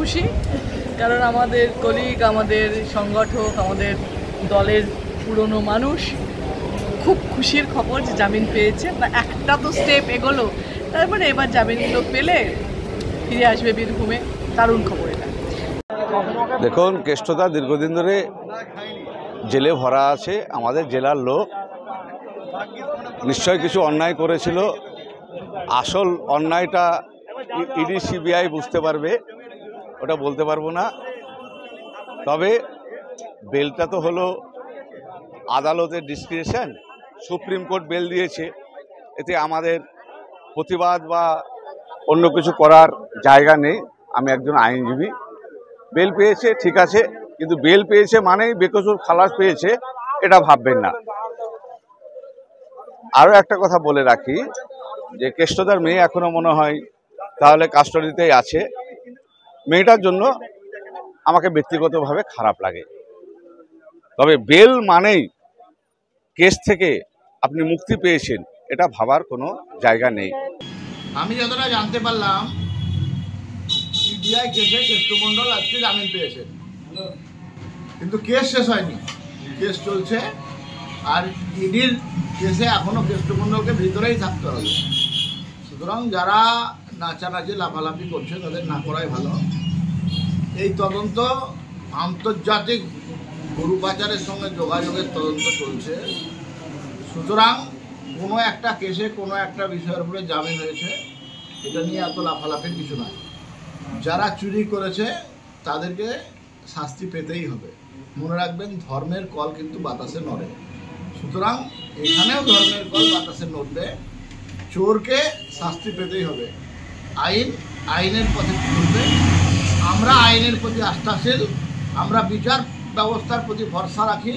খুশি, কারণ আমাদের কলিগ, আমাদের সংগঠক, আমাদের দলের পুরনো মানুষ খুব খুশির খবর যে জামিন পেয়েছে। বা একটা তো স্টেপ এগোলো, তারপরে এবার জামিনগুলো পেলে ফিরে আসবে বীরভূমে। দারুণ খবর এটা। দেখুন, কেষ্টদা দীর্ঘদিন ধরে জেলে ভরা আছে। আমাদের জেলার লোক, নিশ্চয় কিছু অন্যায় করেছিল। আসল অন্যায়টা ইডি সিবিআই বুঝতে পারবে, ওটা বলতে পারবো না। তবে বেলটা তো হলো আদালতের ডিসক্রিপশন, সুপ্রিম কোর্ট বেল দিয়েছে, এতে আমাদের প্রতিবাদ বা অন্য কিছু করার জায়গা নেই। আমি একজন আইনজীবী, বেল পেয়েছে ঠিক আছে, কিন্তু বেল পেয়েছে মানেই বেকসুর খালাস পেয়েছে এটা ভাববেন না। আরও একটা কথা বলে রাখি যে কেষ্টদার মেয়ে এখনো মনে হয় তাহলে কাস্টডিতেই আছে। মেয়েটার জন্য আমাকে ব্যক্তিগতভাবে খারাপ লাগে, তবে বেল মানেই কেস থেকে আপনি মুক্তি পেয়েছেন এটা ভাবার কোনো জায়গা নেই। আমি যতটা জানতে পারলাম, সিবিআই কেসে কেষ্টমণ্ডল আজকে জামিন পেয়েছেন, কিন্তু কেস শেষ হয়নি, কেস চলছে। আর ইডির কেসে এখনো কেষ্টমণ্ডলকে ভিতরেই থাকতে হবে। সুতরাং যারা নাচানাচি লাফালাফি করছে তাদের না করাই ভালো। এই তদন্ত আন্তর্জাতিক গরু পাচারের সঙ্গে যোগাযোগের তদন্ত চলছে। সুতরাং কোনো একটা কেসে কোনো একটা বিষয়ের উপরে জামিন হয়েছে, এটা নিয়ে এত লাফালাফির কিছু নয়। যারা চুরি করেছে তাদেরকে শাস্তি পেতেই হবে। মনে রাখবেন, ধর্মের কল কিন্তু বাতাসে নড়ে। সুতরাং এখানেও ধর্মের কল বাতাসে নড়বে, চোরকে শাস্তি পেতেই হবে। আইন আইনের পথে চলবে। আমরা আইনের প্রতি আস্থাশীল, আমরা বিচার ব্যবস্থার প্রতি ভরসা রাখি।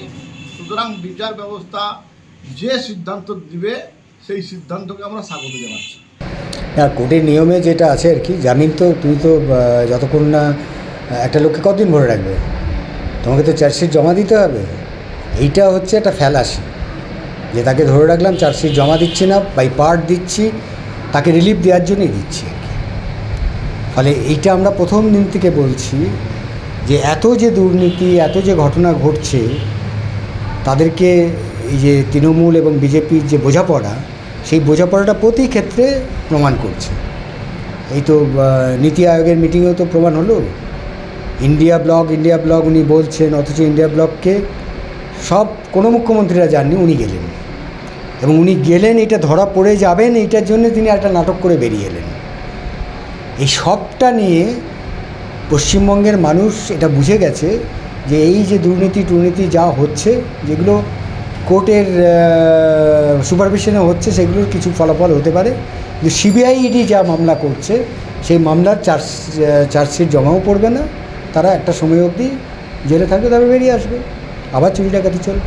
সুতরাং বিচার ব্যবস্থা যে সিদ্ধান্ত দিবে সেই সিদ্ধান্তকে আমরা স্বাগত জানাচ্ছি। না, কোর্টের নিয়মে যেটা আছে আর কি, জামিন তো তুমি তো যতক্ষণ না একটা লোককে কতদিন ভরে রাখবে, তোমাকে তো চার্জশিট জমা দিতে হবে। এইটা হচ্ছে একটা ফ্যালাসি যে তাকে ধরে রাখলাম, চার্জশিট জমা দিচ্ছি না, বাই পার্ট দিচ্ছি, তাকে রিলিফ দেওয়ার জন্যই দিচ্ছি আর কি। ফলে এইটা আমরা প্রথম দিন থেকে বলছি যে এত যে দুর্নীতি, এত যে ঘটনা ঘটছে, তাদেরকে এই যে তৃণমূল এবং বিজেপির যে বোঝাপড়া, সেই বোঝাপড়াটা প্রতি ক্ষেত্রে প্রমাণ করছে। এই তো নীতি আয়োগের মিটিংয়েও তো প্রমাণ হলো। ইন্ডিয়া ব্লক উনি বলছেন, অথচ ইন্ডিয়া ব্লককে কোনো মুখ্যমন্ত্রীরা যাননি, উনি গেলেন। এবং উনি গেলেন, এটা ধরা পড়ে যাবেন এইটার জন্য তিনি একটা নাটক করে বেরিয়ে এলেন। এই সবটা নিয়ে পশ্চিমবঙ্গের মানুষ এটা বুঝে গেছে যে এই যে দুর্নীতি যা হচ্ছে, যেগুলো কোর্টের সুপারভিশনে হচ্ছে, সেগুলোর কিছু ফলাফল হতে পারে। কিন্তু সিবিআই ইডি যা মামলা করছে, সেই মামলার চার্জশিট জমাও পড়বে না, তারা একটা সময় অবধি জেলে থাকবে, তারপর বেরিয়ে আসবে, আবার চুরি ডাকাতি চলবে।